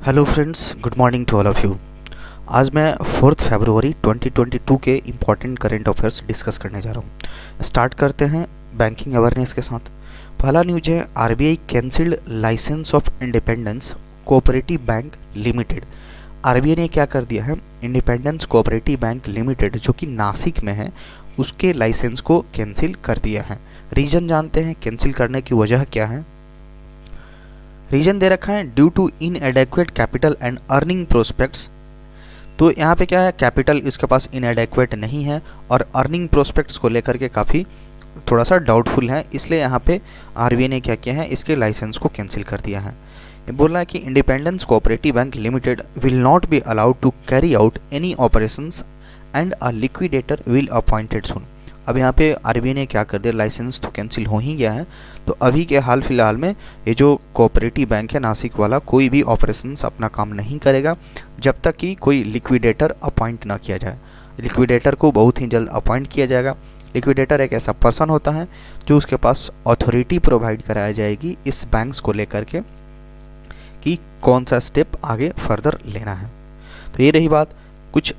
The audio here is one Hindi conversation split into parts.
Hello friends, good morning to all of you. आज मैं 4 फरवरी 2022 के इम्पॉर्टेंट करेंट अफेयर्स डिस्कस करने जा रहा हूँ। स्टार्ट करते हैं बैंकिंग अवेयरनेस के साथ। पहला न्यूज है, RBI cancelled licence of independence cooperative bank limited. RBI ने क्या कर दिया है, इंडिपेंडेंस कोऑपरेटिव बैंक लिमिटेड जो कि नासिक में है उसके लाइसेंस को कैंसिल कर दिया है। रीज़न जानते हैं कैंसिल करने की वजह क्या है। रीजन दे रखा है due to inadequate capital and earning prospects. तो यहाँ पे क्या है, कैपिटल इसके पास इनएडेक्वेट नहीं है और अर्निंग प्रोस्पेक्ट्स को लेकर के काफ़ी थोड़ा सा डाउटफुल है, इसलिए यहाँ पे आरबीआई ने क्या किया है, इसके लाइसेंस को कैंसिल कर दिया है। ये बोल रहा है कि independence cooperative bank limited will not be allowed to carry out any operations and a liquidator will appointed soon. अब यहाँ पे आरबीआई ने क्या कर दिया, लाइसेंस तो कैंसिल हो ही गया है, तो अभी के हाल फिलहाल में ये जो कोऑपरेटिव बैंक है नासिक वाला कोई भी ऑपरेशंस अपना काम नहीं करेगा जब तक कि कोई लिक्विडेटर अपॉइंट ना किया जाए। लिक्विडेटर को बहुत ही जल्द अपॉइंट किया जाएगा। लिक्विडेटर एक ऐसा पर्सन होता है जो उसके पास अथॉरिटी प्रोवाइड कराई जाएगी इस बैंक्स को लेकर के कि कौन सा स्टेप आगे फर्दर लेना है। तो ये रही बात। कुछ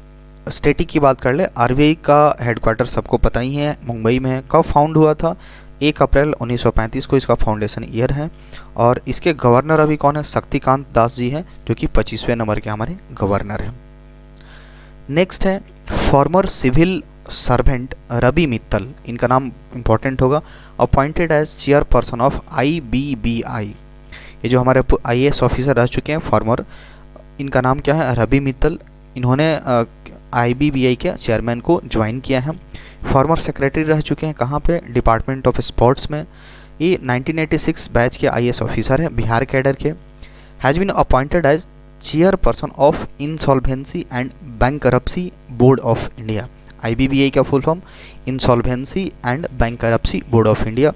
स्टेटिक की बात कर ले। आरबीआई का हेडक्वार्टर सबको पता ही है, मुंबई में है। कब फाउंड हुआ था, 1 अप्रैल 1935 को इसका फाउंडेशन ईयर है। और इसके गवर्नर अभी कौन है, शक्तिकांत दास जी हैं जो कि 25वें नंबर के हमारे गवर्नर हैं। नेक्स्ट है former civil servant Ravi Mittal, इनका नाम इंपॉर्टेंट होगा, appointed as chairperson of IBBI. ये जो हमारे आईएएस ऑफिसर रह चुके हैं फॉर्मर, इनका नाम क्या है, रवि मित्तल। इन्होंने आईबीबीआई के चेयरमैन को ज्वाइन किया है। फॉर्मर सेक्रेटरी रह चुके हैं कहाँ पे, डिपार्टमेंट ऑफ स्पोर्ट्स में। ये 1986 बैच के आईएएस ऑफिसर हैं बिहार कैडर के। Has been appointed as chairperson of insolvency and bankruptcy board of India. IBBI का full form insolvency and bankruptcy board of India.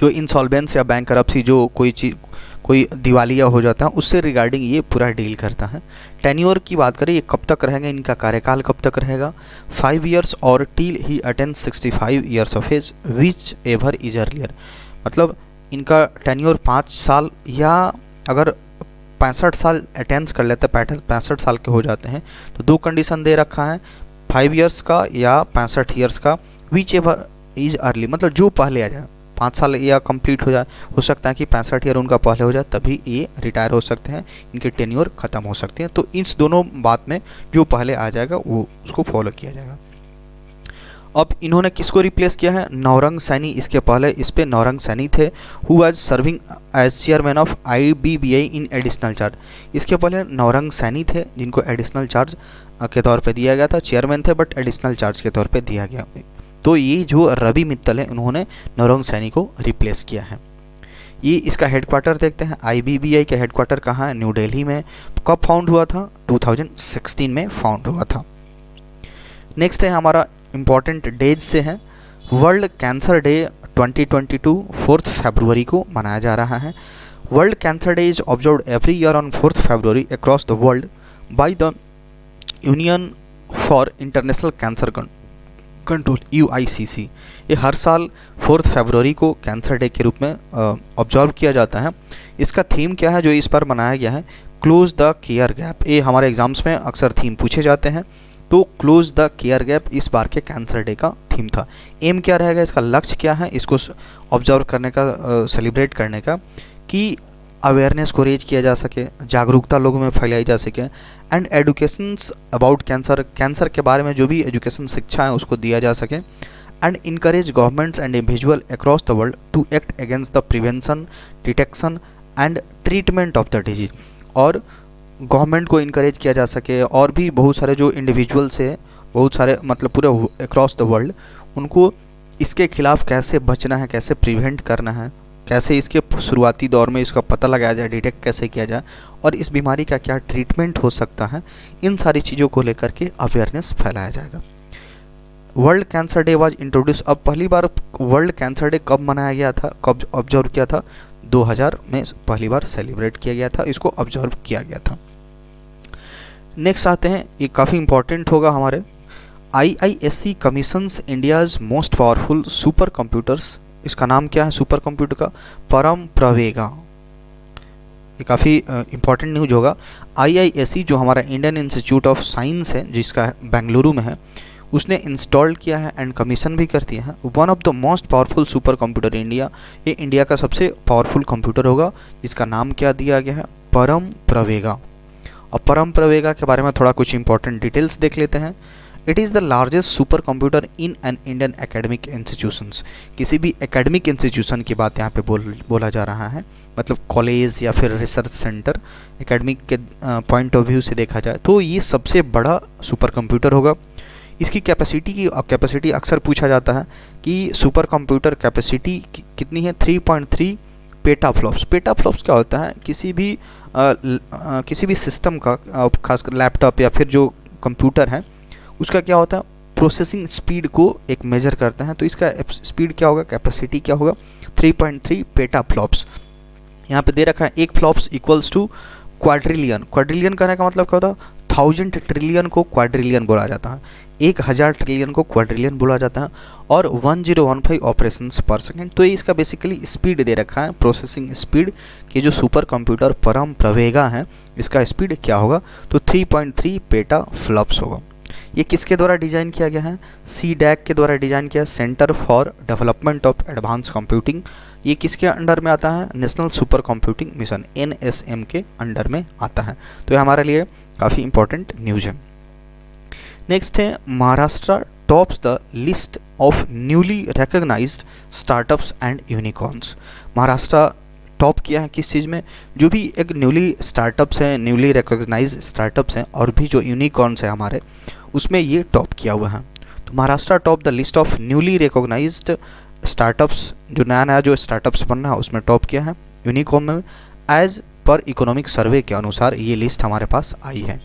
जो इंसॉल्वेंस या बैंकरप्सी, जो कोई दिवालिया हो जाता है, उससे रिगार्डिंग ये पूरा डील करता है। टेन्योर की बात करें, ये कब तक रहेंगे, इनका कार्यकाल कब तक रहेगा, 5 ईयर्स और till he attend 65 years of age whichever is earlier. मतलब इनका टेन्योर 5 साल, या अगर 65 साल अटेंड कर लेते हैं, 65 साल के हो जाते हैं, तो 2 कंडीशन दे रखा है, 5 ईयर्स का या 65 ईयर्स का, विच एवर इज अर्ली, मतलब जो पहले आ जाए। 5 साल या कंप्लीट हो जाए, हो सकता है कि 65 ईयर उनका पहले हो जाए, तभी ये रिटायर हो सकते हैं, इनके टेन्योर ख़त्म हो सकते हैं। तो इस दोनों बात में जो पहले आ जाएगा वो उसको फॉलो किया जाएगा। अब इन्होंने किसको रिप्लेस किया है, नौरंग सैनी। इसके पहले इस पे नौरंग सैनी थे, who was serving as chairman of IBBI in additional charge. इसके पहले नौरंग सैनी थे जिनको एडिशनल चार्ज के तौर पे दिया गया था। चेयरमैन थे बट एडिशनल चार्ज के तौर पे दिया गया। तो ये जो रवि मित्तल है, उन्होंने नौरंग सैनी को रिप्लेस किया है। ये इसका हेडक्वार्टर देखते हैं। आईबीबीआई का हेडक्वार्टर कहाँ है, न्यू दिल्ली में। कब फाउंड हुआ था, 2016 में फाउंड हुआ था। नेक्स्ट है हमारा इम्पॉर्टेंट डेज से है। वर्ल्ड कैंसर डे 2022 4 फरवरी को मनाया जा रहा है। World cancer day is observed every year on 4 February across the world by the union for international cancer control, UICC। ये हर साल 4 फरवरी को कैंसर डे के रूप में ऑब्जर्व किया जाता है। इसका थीम क्या है जो इस पर मनाया गया है, क्लोज द केयर गैप। ये हमारे एग्जाम्स में अक्सर थीम पूछे जाते हैं। तो क्लोज द केयर गैप इस बार के कैंसर डे का थीम था। एम क्या रहेगा, इसका लक्ष्य क्या है, इसको ऑब्जर्व करने का, सेलिब्रेट करने का, कि अवेयरनेस को रेज किया जा सके, जागरूकता लोगों में फैलाई जा सके, एंड एडुकेशंस अबाउट कैंसर, कैंसर के बारे में जो भी एजुकेशन शिक्षा है उसको दिया जा सके, and encourage governments and individual across the world to act against the prevention, detection and treatment of the disease. और गवर्नमेंट को इनकरेज किया जा सके, और भी बहुत सारे जो इंडिविजुअल्स है, बहुत सारे मतलब पूरे अक्रॉस द वर्ल्ड, उनको इसके खिलाफ कैसे बचना है, कैसे प्रिवेंट करना है, कैसे इसके शुरुआती दौर में इसका पता लगाया जाए, डिटेक्ट कैसे किया जाए, और इस बीमारी का क्या ट्रीटमेंट हो सकता है, इन सारी चीज़ों को लेकर के अवेयरनेस फैलाया जाएगा। World cancer day was introduce. अब पहली बार वर्ल्ड कैंसर डे कब मनाया गया था, कब ऑब्जर्व किया था, 2000 में पहली बार सेलिब्रेट किया गया था, इसको ऑब्जर्व किया गया था। नेक्स्ट आते हैं, ये काफ़ी इंपॉर्टेंट होगा हमारे, IISc commissions India's most powerful super computers. इसका नाम क्या है सुपर कंप्यूटर का, परम प्रवेगा। ये काफ़ी इम्पॉर्टेंट न्यूज होगा। IISc जो हमारा इंडियन इंस्टीट्यूट ऑफ साइंस है जिसका बेंगलुरु में है, उसने इंस्टॉल किया है एंड कमीशन भी कर दिया है one of the most powerful super computer India. ये इंडिया का सबसे पावरफुल कंप्यूटर होगा जिसका नाम क्या दिया गया है, परम प्रवेगा। और परम प्रवेगा के बारे में थोड़ा कुछ इंपॉर्टेंट डिटेल्स देख लेते हैं। It is the largest super computer in an Indian academic institutions. किसी भी एकेडमिक इंस्टीट्यूशन की बात यहाँ पे बोला जा रहा है, मतलब कॉलेज या फिर रिसर्च सेंटर, एकेडमिक के पॉइंट ऑफ व्यू से देखा जाए तो ये सबसे बड़ा सुपर कंप्यूटर होगा। इसकी कैपेसिटी अक्सर पूछा जाता है कि सुपर कंप्यूटर कैपेसिटी कितनी है, 3.3 पेटाफ्लॉप्स। पेटाफ्लॉप्स क्या होता है, किसी भी सिस्टम का, खासकर लैपटॉप या फिर जो कंप्यूटर है उसका क्या होता है, प्रोसेसिंग स्पीड को एक मेजर करता है। तो इसका स्पीड क्या होगा, कैपेसिटी क्या होगा, 3.3 पेटाफ्लॉप्स। यहाँ पे दे रखा है एक flops equals to quadrillion. Quadrillion कहने का मतलब क्या होता है, 1000 ट्रिलियन को क्वाड्रिलियन बोला जाता है, 1000 ट्रिलियन को क्वाड्रिलियन बोला जाता है, और 1015 ऑपरेशंस पर सेकेंड। तो ये इसका बेसिकली स्पीड दे रखा है, प्रोसेसिंग स्पीड कि जो सुपर कंप्यूटर परम प्रवेगा है इसका स्पीड क्या होगा, तो 3.3 पेटा फ्लॉप्स होगा। ये किसके द्वारा डिज़ाइन किया गया है, CDAC के द्वारा डिज़ाइन किया, centre for development of advance computing. ये किसके अंडर में आता है, national super computing mission NSM के अंडर में आता है। तो ये हमारे लिए काफ़ी इंपॉर्टेंट न्यूज है। नेक्स्ट है, Maharashtra tops the list of newly recognised startups and unicorns. Maharashtra top किया है किस चीज़ में, जो भी एक न्यूली स्टार्टअप्स हैं, न्यूली रिकॉग्नाइज्ड स्टार्टअप्स हैं और भी जो यूनिकॉर्न्स हैं हमारे, उसमें ये टॉप किया हुआ है। तो Maharashtra top the list of newly recognised startups, जो नया जो स्टार्टअप्स बन रहा है उसमें टॉप किया है यूनिकॉर्न में। एज पर इकोनॉमिक सर्वे के अनुसार ये लिस्ट हमारे पास आई है।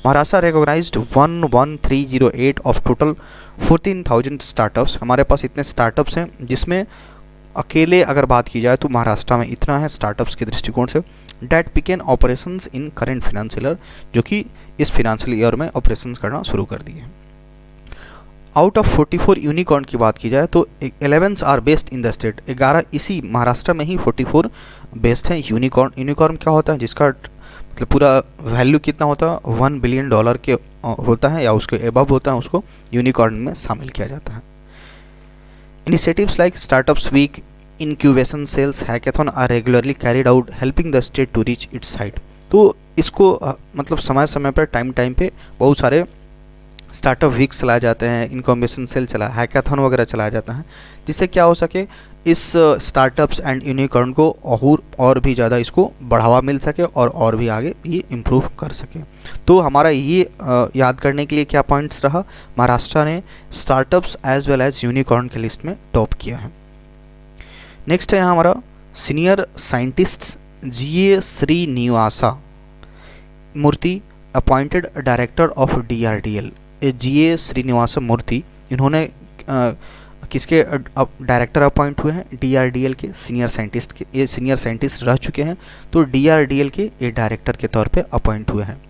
Maharashtra recognised 11308 of total 14,000 startups. हमारे पास इतने स्टार्टअप्स हैं जिसमें अकेले अगर बात की जाए तो महाराष्ट्र में इतना है स्टार्टअप्स के दृष्टिकोण से। डैट पिकेन operations in current financial year, जो कि इस फाइनेंशियल ईयर में ऑपरेशंस करना शुरू कर दिए। आउट ऑफ 44 यूनिकॉर्न की बात की जाए तो 11 are based in the state. 11 इसी महाराष्ट्र में ही 44 बेस्ड हैं यूनिकॉर्न। यूनिकॉर्न क्या होता है, जिसका मतलब पूरा वैल्यू कितना होता है, $1 बिलियन के होता है या उसके एबव होता है, उसको यूनिकॉर्न में शामिल किया जाता है। Initiatives like startups week, incubation cells, hackathon are regularly carried out helping the state to reach its height। तो इसको मतलब समय समय पर टाइम पे बहुत सारे स्टार्टअप वीक्स चलाए जाते हैं, इनक्यूबेशन सेल हैकाथन वगैरह चलाया जाता है, जिससे क्या हो सके, इस स्टार्टअप्स एंड यूनिकॉर्न को और भी ज़्यादा इसको बढ़ावा मिल सके और भी आगे ये इम्प्रूव कर सके। तो हमारा ये याद करने के लिए क्या पॉइंट्स रहा, महाराष्ट्र ने startups as well as unicorn के लिस्ट में टॉप किया है। नेक्स्ट है हमारा senior scientist GA Srinivasa Murthy appointed director of DRDL। GA Srinivasa Murthy इन्होंने किसके डायरेक्टर अपॉइंट हुए हैं, DRDL के सीनियर साइंटिस्ट के। ये सीनियर साइंटिस्ट रह चुके हैं तो DRDL के ये डायरेक्टर के तौर पे अपॉइंट हुए हैं।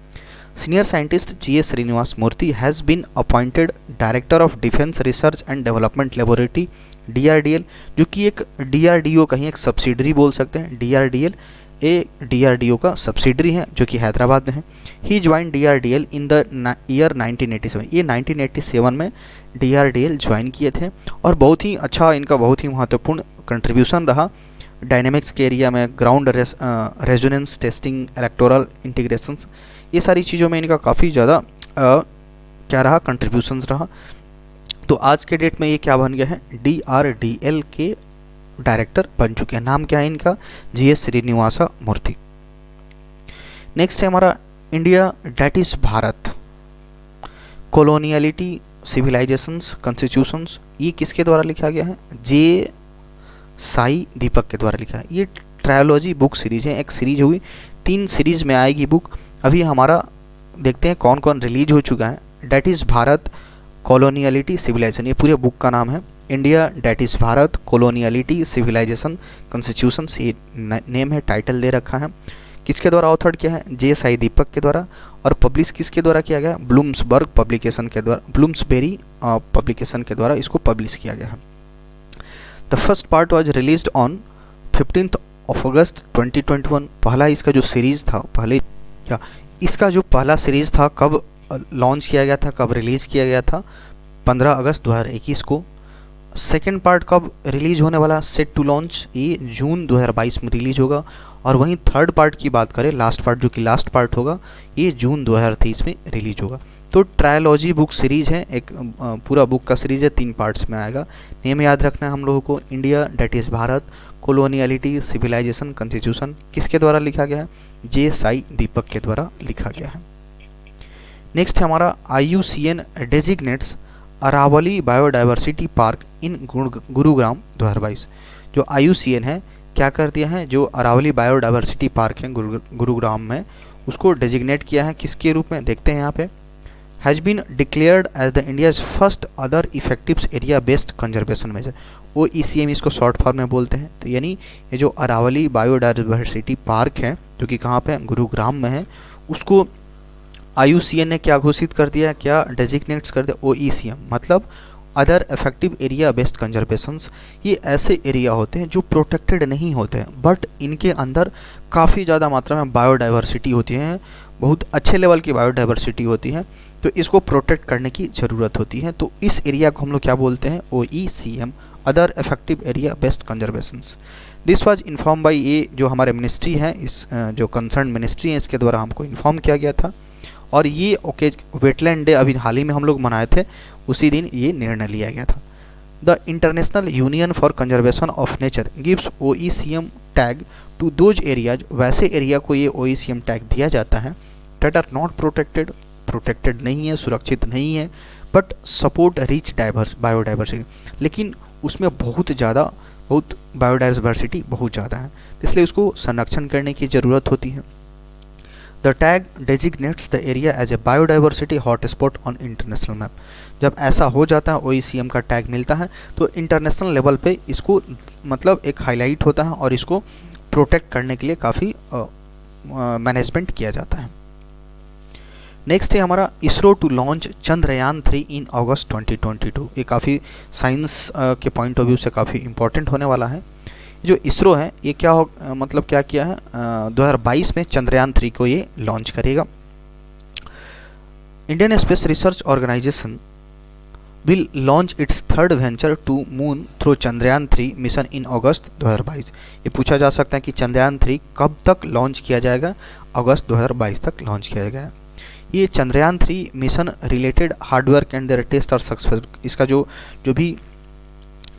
Senior scientist GA Srinivasa Murthy has been appointed director of defence research and development laboratory DRDL, जो कि एक DRDO कहीं एक सब्सिडरी बोल सकते हैं। DRDL DRDO का सब्सिडरी है जो कि हैदराबाद में है। He join DRDL in the year 1987। ये 1987 में DRDL ज्वाइन किए थे और बहुत ही अच्छा, इनका बहुत ही महत्वपूर्ण कंट्रीब्यूशन रहा डायनेमिक्स के एरिया में, ground resonance testing, electoral integrations, ये सारी चीज़ों में इनका काफ़ी ज़्यादा क्या रहा, कंट्रीब्यूशंस रहा। तो आज के डेट में ये क्या बन गया है, DRDL के डायरेक्टर बन चुके हैं। नाम क्या है इनका, GA श्रीनिवासा मूर्ति। नेक्स्ट है हमारा India that is Bharat, coloniality, civilisations, constitutions. ये किसके द्वारा लिखा गया है, J साई दीपक के द्वारा लिखा है। ये ट्रायोलॉजी बुक सीरीज है, एक सीरीज हुई, 3 सीरीज में आएगी बुक। अभी हमारा देखते हैं कौन कौन रिलीज हो चुका है। That is Bharat, coloniality, civilisation, ये पूरे बुक का नाम है। India that is Bharat, coloniality, civilisation, constitutions, ये नेम है, टाइटल दे रखा है। किसके द्वारा ऑथर्ड किया है, J साई दीपक के द्वारा। और पब्लिश किसके द्वारा किया गया, ब्लूम्सबर्ग पब्लिकेशन के द्वारा, ब्लूम्सबेरी पब्लिकेशन के द्वारा इसको पब्लिश किया गया है। The first part was released on 15 of अगस्त 2021 पहला इसका जो सीरीज़ था, इसका जो पहला सीरीज़ था कब लॉन्च किया गया था, कब रिलीज़ किया गया था? 15 अगस्त 2021 को। सेकेंड पार्ट कब रिलीज होने वाला? सेट टू लॉन्च, ये जून 2022 में रिलीज होगा। और वहीं थर्ड पार्ट की बात करें, लास्ट पार्ट जो कि लास्ट पार्ट होगा, ये जून 2023 में रिलीज होगा। तो ट्रायलॉजी बुक सीरीज है, एक पूरा बुक का सीरीज है, 3 पार्ट्स में आएगा। नेम याद रखना है हम लोगों को, India that is Bharat, coloniality, civilization, constitution, किसके द्वारा लिखा गया है? जे साई दीपक के द्वारा लिखा गया है। नेक्स्ट है हमारा IUCN designates Aravalli biodiversity park in Gurugram 2022। जो IUCN है क्या कर दिया है, जो अरावली बायोडाइवर्सिटी पार्क है गुरुग्राम में, उसको डेजिग्नेट किया है किसके रूप में? देखते हैं यहाँ पे, has been declared as the India's first other effective area based conservation measure, OECM इसको शॉर्ट फॉर्म में बोलते हैं। तो यानी ये जो अरावली बायोडाइवर्सिटी पार्क है जो कि कहाँ पे है? गुरुग्राम में है, उसको IUCN ने क्या घोषित कर दिया, क्या डेजिग्नेट्स कर दिया? OECM मतलब other effective area based conservations. ये ऐसे एरिया होते हैं जो प्रोटेक्टेड नहीं होते हैं, बट इनके अंदर काफ़ी ज़्यादा मात्रा में बायोडाइवर्सिटी होती है, बहुत अच्छे लेवल की बायोडाइवर्सिटी होती है, तो इसको प्रोटेक्ट करने की ज़रूरत होती है। तो इस एरिया को हम लोग क्या बोलते हैं? OECM, other effective area based conservations. This was inform by, ये जो हमारे मिनिस्ट्री है, इस जो कंसर्न मिनिस्ट्री है, इसके द्वारा हमको इन्फॉर्म किया गया था। और ये वेटलैंड डे अभी हाल ही में हम लोग मनाए थे, उसी दिन ये निर्णय लिया गया था। The international union for conservation of nature gives OECM tag to those areas, वैसे एरिया को ये OECM टैग दिया जाता है that are not protected, protected नहीं है, सुरक्षित नहीं है, बट सपोर्ट रिच बायोडाइवर्सिटी, लेकिन उसमें बहुत बायोडाइवर्सिटी बहुत ज़्यादा है, इसलिए उसको संरक्षण करने की ज़रूरत होती है। The tag designates the area as a biodiversity hotspot on international map. जब ऐसा हो जाता है, OECM का टैग मिलता है, तो इंटरनेशनल लेवल पे इसको मतलब एक हाईलाइट होता है और इसको प्रोटेक्ट करने के लिए काफ़ी मैनेजमेंट किया जाता है। नेक्स्ट है हमारा ISRO to launch Chandrayaan 3 in August 2022। ये काफ़ी साइंस के पॉइंट ऑफ व्यू से काफ़ी इंपॉर्टेंट होने वाला है। जो इसरो है ये क्या हो मतलब क्या किया है, 2022 में चंद्रयान 3 को ये लॉन्च करेगा। Indian space research organisation will launch its third venture to moon through Chandrayaan 3 mission in August 2022। ये पूछा जा सकता है कि चंद्रयान 3 कब तक लॉन्च किया जाएगा? अगस्त 2022 तक लॉन्च किया जाएगा। ये Chandrayaan 3 mission related hardware and their test are successful. इसका जो भी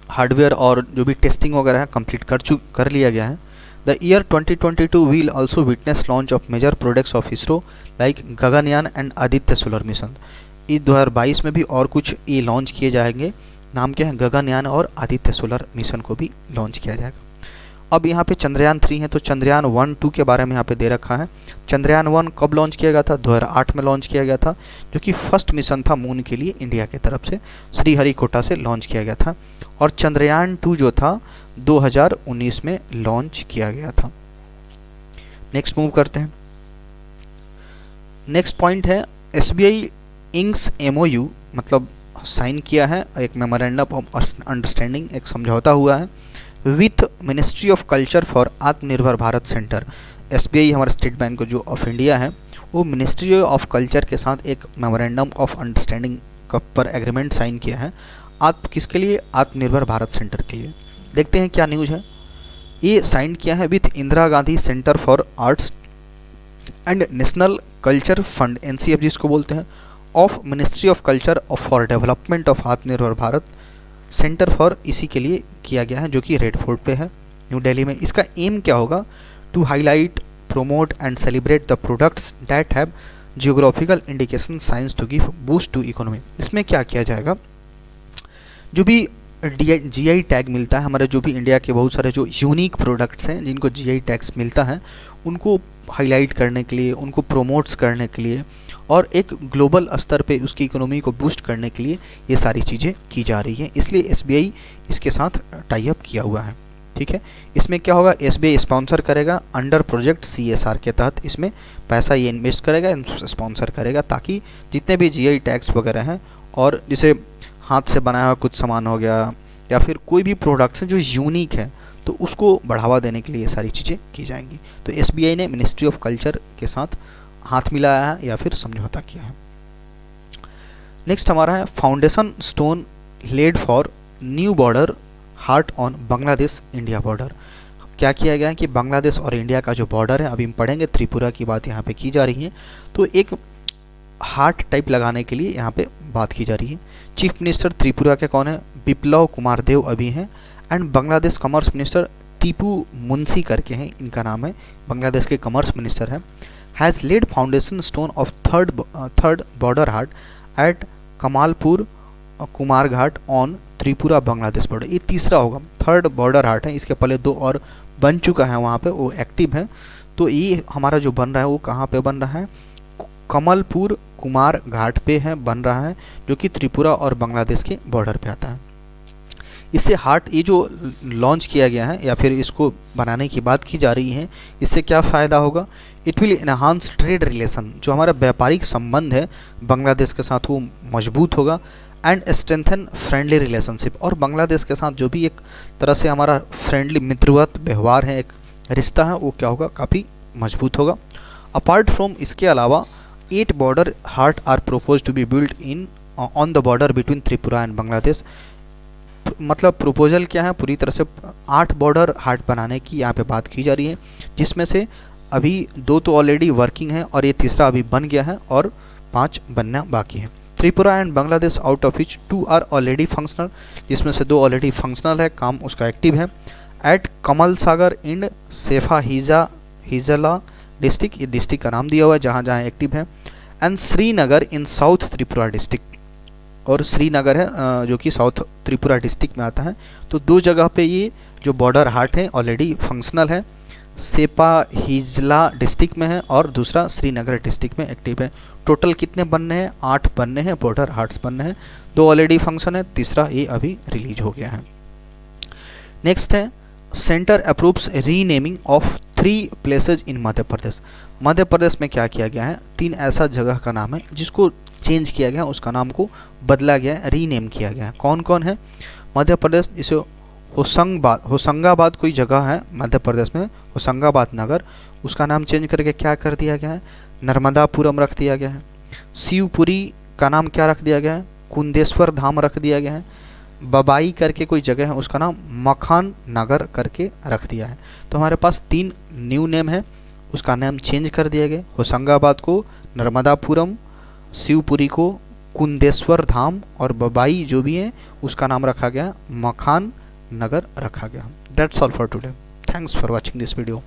हार्डवेयर और जो भी टेस्टिंग वगैरह है कंप्लीट कर लिया गया है। The year 2022 will also witness launch of major products of ISRO like Gaganyaan and Aditya solar mission. इस 2022 में भी और कुछ ये लॉन्च किए जाएंगे। नाम क्या है? गगनयान और आदित्य सोलर मिशन को भी लॉन्च किया जाएगा। अब यहाँ पे चंद्रयान 3 है, तो चंद्रयान 1-2 के बारे में यहाँ पे दे रखा है। चंद्रयान 1 कब लॉन्च किया गया था? 2008 में लॉन्च किया गया था, जो कि फर्स्ट मिशन था मून के लिए इंडिया की तरफ से, श्रीहरिकोटा से लॉन्च किया गया था। और चंद्रयान 2 जो था 2019 में लॉन्च किया गया था। नेक्स्ट मूव करते हैं। नेक्स्ट पॉइंट है SBI इंक्स MOU, मतलब साइन किया है एक मेमोरेंडम ऑफ अंडरस्टैंडिंग, एक समझौता हुआ है with ministry of culture for आत्मनिर्भर भारत सेंटर। SBI हमारा स्टेट बैंक जो ऑफ इंडिया है, वो मिनिस्ट्री ऑफ कल्चर के साथ एक मेमोरेंडम ऑफ अंडरस्टैंडिंग पर एग्रीमेंट साइन किया है। किसके लिए? आत्मनिर्भर भारत सेंटर के लिए। देखते हैं क्या न्यूज़ है। ये साइन किया है with Indira Gandhi centre for arts and national culture fund, NCF जिसको बोलते हैं, of ministry of culture for development of आत्मनिर्भर भारत सेंटर फॉर, इसी के लिए किया गया है, जो कि रेड फोर्ट पे है न्यू दिल्ली में। इसका एम क्या होगा? To highlight, promote and celebrate the products that have geographical indication science to give boost to economy. इसमें क्या किया जाएगा? जो भी GI टैग मिलता है हमारे, जो भी इंडिया के बहुत सारे जो यूनिक प्रोडक्ट्स हैं जिनको GI टैग्स मिलता है, उनको हाईलाइट करने के लिए, उनको प्रोमोट्स करने के लिए और एक ग्लोबल स्तर पे उसकी इकोनॉमी को बूस्ट करने के लिए ये सारी चीज़ें की जा रही हैं। इसलिए SBI इसके साथ टाई अप किया हुआ है। ठीक है, इसमें क्या होगा? SBI स्पॉन्सर करेगा अंडर प्रोजेक्ट CSR के तहत, इसमें पैसा ये इन्वेस्ट करेगा, स्पॉन्सर करेगा, ताकि जितने भी GI टैग्स वगैरह हैं और जैसे हाथ से बनाया हुआ कुछ सामान हो गया या फिर कोई भी प्रोडक्ट्स हैं जो यूनिक है, तो उसको बढ़ावा देने के लिए ये सारी चीज़ें की जाएंगी। तो SBI ने मिनिस्ट्री ऑफ कल्चर के साथ हाथ मिलाया है या फिर समझौता किया है। नेक्स्ट हमारा है foundation stone laid for new border haat on Bangladesh India border. क्या किया गया है कि बांग्लादेश और इंडिया का जो बॉर्डर है, अभी हम पढ़ेंगे, त्रिपुरा की बात यहाँ पे की जा रही है, तो एक हार्ट टाइप लगाने के लिए यहाँ पे बात की जा रही है। चीफ मिनिस्टर त्रिपुरा के कौन है? बिप्लव कुमार देव अभी हैं। And Bangladesh commerce minister Tipu Munshi करके हैं, इनका नाम है, बांग्लादेश के कॉमर्स मिनिस्टर है। Has laid foundation stone of third border haat at Kamalpur Kumar Ghat on Tripura Bangladesh border. ये तीसरा होगा, थर्ड बॉर्डर हार्ट है, इसके पहले 2 और बन चुका है वहाँ पे, वो एक्टिव है। तो ये हमारा जो बन रहा है वो कहाँ पे बन रहा है? कमलपुर कुमार घाट पे है, बन रहा है, जो कि त्रिपुरा और बांग्लादेश के बॉर्डर पे आता है। इससे हार्ट ये जो लॉन्च किया गया है या फिर इसको बनाने की बात की जा रही है, इससे क्या फ़ायदा होगा? It will enhance trade relation, जो हमारा व्यापारिक संबंध है बांग्लादेश के साथ वो मजबूत होगा। एंड स्ट्रेंथन फ्रेंडली रिलेशनशिप, और बांग्लादेश के साथ जो भी एक तरह से हमारा फ्रेंडली मित्रवत व्यवहार है, एक रिश्ता है, वो क्या होगा? काफ़ी मजबूत होगा। अपार्ट फ्रॉम, इसके अलावा 8 border haat are propose to be build in on the border between Tripura and Bangladesh. मतलब प्रोपोजल क्या है? पूरी तरह से 8 बॉर्डर हार्ट बनाने की यहाँ पे बात की जा रही है, जिसमें से अभी 2 तो ऑलरेडी वर्किंग है और ये तीसरा अभी बन गया है और 5 बनना बाकी है। Tripura and Bangladesh out of which 2 are already functional, जिसमें से 2 ऑलरेडी फंक्शनल है, काम उसका एक्टिव है। एट कमल सागर इन सेफा हिजला डिस्ट्रिक्ट, ये डिस्ट्रिक्ट का नाम दिया हुआ है जहाँ जहाँ एक्टिव है। And Srinagar in south Tripura district, और श्रीनगर है जो कि साउथ त्रिपुरा डिस्ट्रिक्ट में आता है। तो 2 जगह पे ये जो बॉर्डर हार्ट है ऑलरेडी फंक्शनल है, सेपा हिजला डिस्ट्रिक्ट में है और दूसरा श्रीनगर डिस्ट्रिक्ट में एक्टिव है। टोटल कितने बनने हैं? 8 बनने हैं, बॉर्डर हार्ट्स बनने हैं, 2 ऑलरेडी फंक्शन है, तीसरा ये अभी रिलीज हो गया है। नेक्स्ट है centre approves renaming of 3 places in Madhya Pradesh. Madhya Pradesh में क्या किया गया है? 3 ऐसा जगह का नाम है जिसको चेंज किया गया, उसका नाम को बदला गया है, रीनेम किया गया है। कौन कौन है मध्य प्रदेश? इसे होशंगाबाद कोई जगह है मध्य प्रदेश में, होशंगाबाद नगर, उसका नाम चेंज करके क्या कर दिया गया है? नर्मदापुरम रख दिया गया है। शिवपुरी का नाम क्या रख दिया गया है? कुंदेश्वर धाम रख दिया गया है। बबाई करके कोई जगह है, उसका नाम मखान नगर करके रख दिया है। तो हमारे पास 3 न्यू नेम है, उसका नाम चेंज कर दिया गया। होशंगाबाद को नर्मदापुरम, शिवपुरी को कुंदेश्वर धाम, और बबाई जो भी है उसका नाम रखा गया मखान नगर रखा गया। That's all for today. Thanks for watching this video.